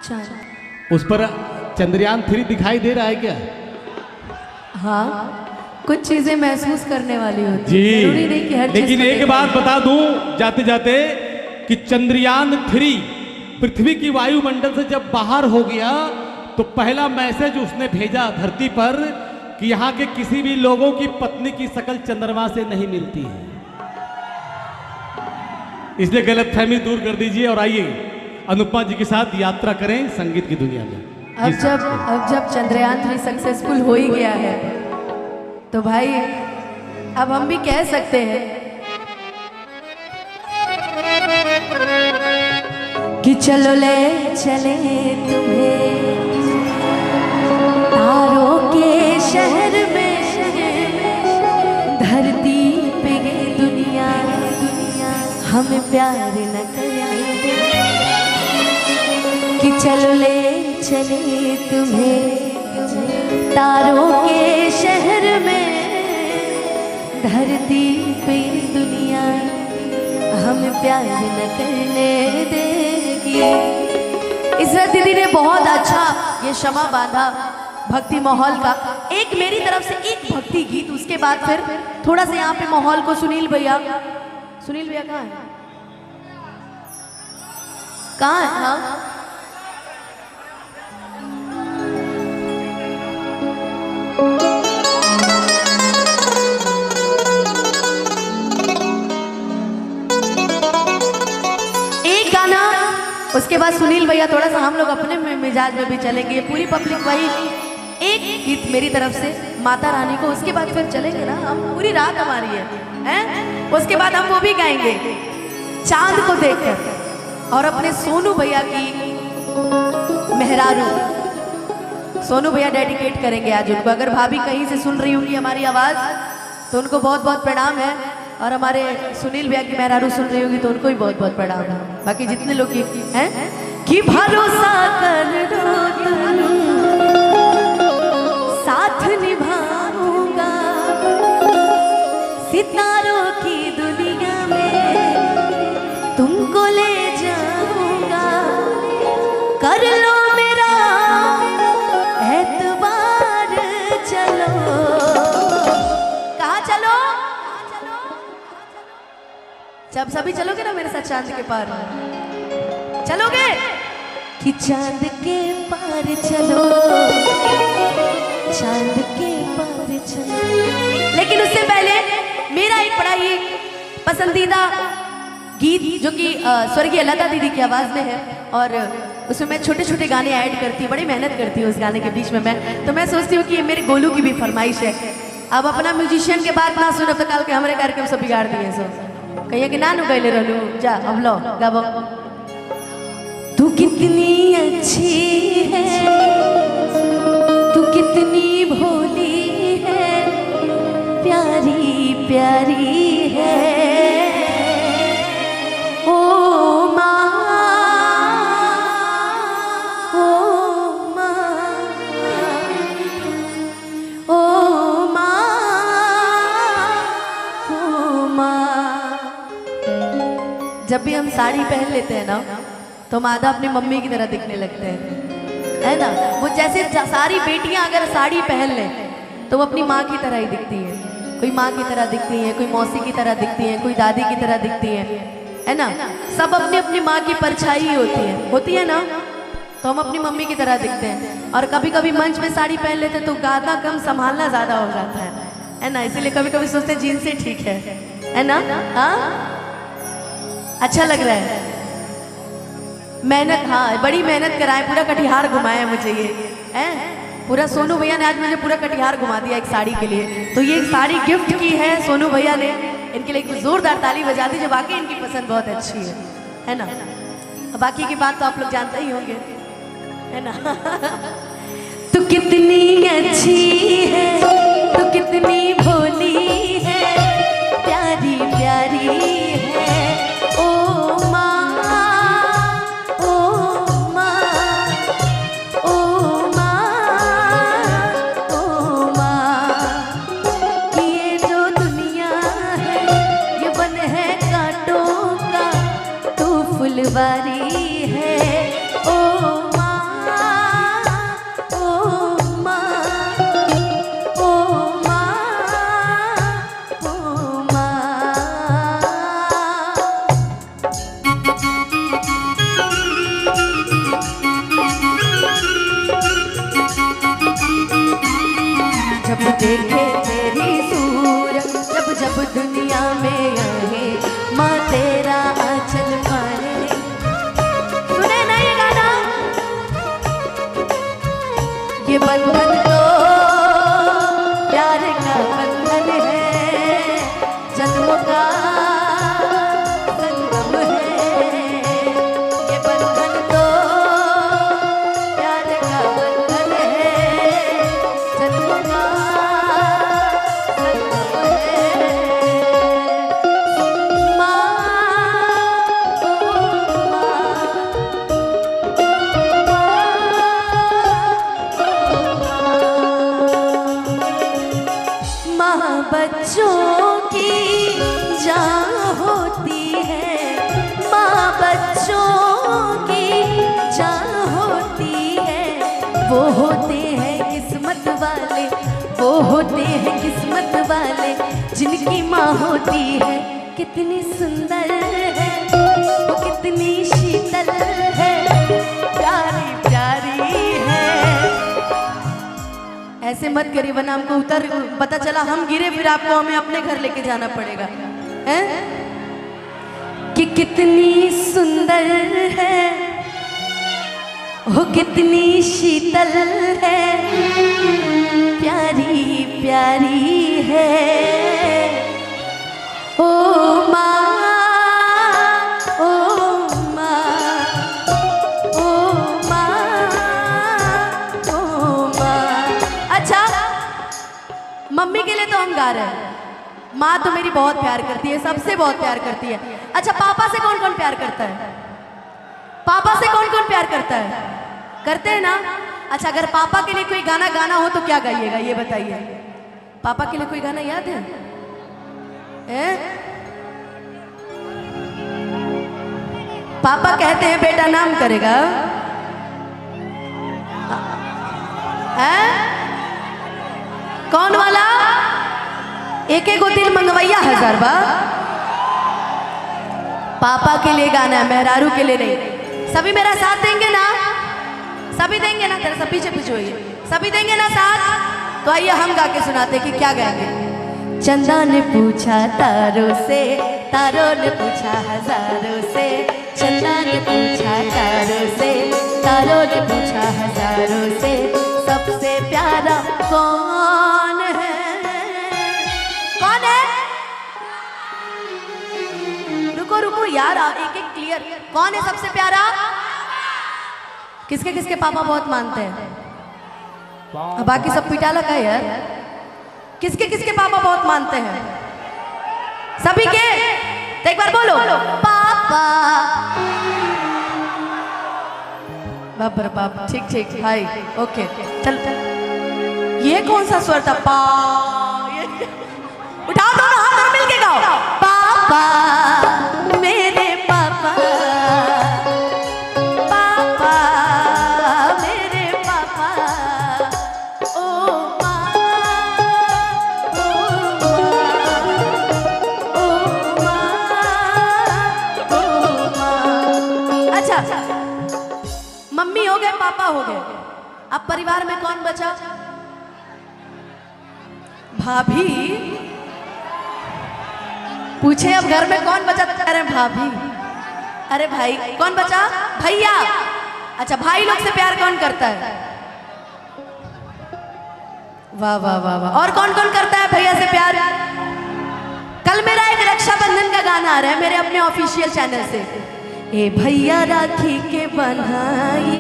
चांद उस पर चंद्रयान 3 दिखाई दे रहा है क्या? हाँ, कुछ चीजें महसूस करने वाली होती जी, है, जरूरी नहीं कि हर चीज लेकिन को एक देखना। बात बता दूं जाते जाते कि चंद्रयान 3 पृथ्वी की वायुमंडल से जब बाहर हो गया तो पहला मैसेज उसने भेजा धरती पर कि यहाँ के किसी भी लोगों की पत्नी की शक्ल चंद्रमा से नहीं मिलती है। इसलिए गलतफहमी दूर कर दीजिए और आइए अनुपमा जी के साथ यात्रा करें संगीत की दुनिया में। अब जब चंद्रयान 3 सक्सेसफुल हो ही गया है तो भाई अब हम भी कह सकते हैं कि चलो ले चले तुम्हें तारों के शहर में, धरती पे ये दुनिया हमें प्यार न करेंगे, कि चलो ले चले तुम्हें तारों के शहर में, धरती पे दुनिया हमें प्यार न करने देगी। इज़रत दीदी ने बहुत अच्छा ये शमा बांधा भक्ति माहौल का। एक मेरी तरफ से एक भक्ति गीत, उसके बाद फिर थोड़ा सा यहाँ पे माहौल को सुनील भैया कहाँ है? कहाँ है? हाँ, एक गाना, उसके बाद सुनील भैया थोड़ा सा हम लोग अपने मिजाज में भी चलेंगे। ये पूरी पब्लिक भाई एक गीत मेरी तरफ से माता रानी को, उसके बाद फिर चलेंगे ना हम, पूरी रात हमारी है? उसके बाद हम वो भी गाएंगे चांद को देखकर, और अपने सोनू भैया की मेहरारू सोनू भैया डेडिकेट करेंगे आज उनको। अगर भाभी कहीं से सुन रही होंगी हमारी आवाज़ तो उनको बहुत बहुत प्रणाम है, और हमारे सुनील भैया की मेहरारू सुन रही होगी तो उनको भी बहुत बहुत प्रणाम है। बाकी जितने लोग हैं कि भरोसा कर दो तुम, साथ निभाऊंगा सितारों की दुनिया में, तुमको ले जाऊंगा, कर लो मेरा एतबार, चलो। कहाँ चलो? जब सभी चलोगे ना मेरे साथ चांद के पार, चलोगे? कि चांद के पार चलो, चांद के पार चलो। लेकिन उससे पहले मेरा एक बड़ा ही पसंदीदा गीत जो कि स्वर्गीय लता दीदी की आवाज़ में है, और उसमें मैं छोटे छोटे गाने ऐड करती हूँ, बड़ी मेहनत करती हूँ उस गाने के बीच में तो मैं सोचती हूँ कि ये मेरे गोलू की भी फरमाइश है। अब अपना म्यूजिशियन के बात ना सुनो तो कल के हमारे कार्यक्रम सब बिगाड़ दिए सो कहिए कि नानू गैले रहलू, जा अब लो गाबो। तू कितनी अच्छी है, तू कितनी भोली है, प्यारी प्यारी है, ओ माँ, ओ माँ, ओ माँ, ओ माँ। जब भी हम साड़ी पहन लेते हैं ना तो हम आधा अपनी मम्मी की तरह दिखने लगते हैं, है ना? वो जैसे सारी बेटियां अगर साड़ी पहन लें तो वो अपनी माँ की तरह ही दिखती है। कोई माँ की तरह दिखती है, कोई मौसी की तरह दिखती है, कोई दादी की तरह दिखती है ना? सब अपनी अपनी माँ की परछाई होती है ना? तो हम अपनी मम्मी की तरह दिखते हैं। और कभी कभी मंच में साड़ी पहन लेते हैं तो गाना कम संभालना ज़्यादा हो जाता है ना? इसीलिए कभी कभी सोचते हैं जीन्स से ठीक है ना? हाँ, अच्छा लग रहा है। मेहनत, हाँ बड़ी मेहनत कराए, पूरा कटिहार घुमाया मुझे ये है। पूरा सोनू भैया ने आज मुझे पूरा कटिहार घुमा दिया एक साड़ी के लिए। तो ये एक साड़ी गिफ्ट की है सोनू भैया ने, इनके लिए एक जोरदार ताली बजा दी। जब वाकई इनकी पसंद बहुत अच्छी है ना? बाकी की बात तो आप लोग जानते ही होंगे, है ना? तू कितनी अच्छी है, तू कितनी भोली है, प्यारी प्यारी है, ओ माँ, ओ माँ, ओ माँ, ओ माँ। ये जो दुनिया है ये बन है कांटों का, तू फुलवारी है, ओ माँ। बंधन तो प्यार का बंधन है, जन्मों का संगम है। ये बंधन तो प्यार का बंधन है, जन्मों का संगम है। माँ ओ माँ बच्चों की जान होती है, माँ बच्चों की जान होती है। वो होते हैं किस्मत वाले, वो होते हैं किस्मत वाले, जिनकी माँ होती है। कितनी सुंदर है वो, कितनी शीतल है, प्यारी प्यारी है। ऐसे मत करिए वरना हमको उतर पता चला हम गिरे फिर आपको हमें अपने घर लेके जाना पड़ेगा, हैं? कि कितनी सुंदर है वो, कितनी शीतल है, प्यारी प्यारी है। ओ माँ, ओ माँ, ओ माँ, ओ माँ। अच्छा, मम्मी के लिए तो हम गा रहे हैं, माँ तो मेरी बहुत प्यार करती है, सबसे बहुत प्यार करती है। अच्छा, पापा से कौन कौन प्यार करता है? पापा से कौन कौन प्यार करता है? करते हैं ना? अच्छा, अगर पापा के लिए कोई गाना गाना हो तो क्या गाइएगा ये बताइए। पापा के लिए कोई गाना याद है? पापा कहते हैं बेटा नाम करेगा, है? कौन वाला? एक एक दिल मंगवैया 1000 बा। पापा के लिए गाना है, मेहरारू के लिए नहीं। सभी मेरा साथ देंगे ना? सभी देंगे ना? तेरे सब पीछे पीछे होइए, सभी देंगे ना साथ? तो आइए हम गा के सुनाते कि क्या गाएंगे। चंदा ने पूछा तारों से, तारों ने पूछा हजारों से, चंदा ने पूछा तारों से, तारों ने पूछा हजारों से, सबसे प्यारा कौन है? कौन है? रुको रुको यार, एक एक क्लियर। कौन है सबसे प्यारा? किसके किसके पापा बहुत मानते हैं? बाकी सब पिटाला का यार। किसके किसके पापा बहुत मानते हैं? सभी के? तो एक बार बोलो पापा। बाप रे बाप, ठीक ठीक भाई, ओके चल। ये कौन सा स्वर था? पा, उठाओ दोनों हाथ और मिलके गाओ। पापा मेरे पापा, पापा मेरे पापा, ओ माँ, ओ माँ, ओ माँ। अच्छा, मम्मी हो गए, पापा हो गए, अब परिवार में कौन बचा? भाभी। पूछे अब घर में कौन बचा? अरे भाभी। अरे भाई कौन बचा? भैया। अच्छा, भाई लोग से प्यार कौन करता है? वाह वाह वाह वाह। और कौन कौन करता है भैया से प्यार? कल मेरा एक रक्षाबंधन का गाना आ रहा है मेरे अपने ऑफिशियल चैनल से। ए भैया राखी के बन्हाई।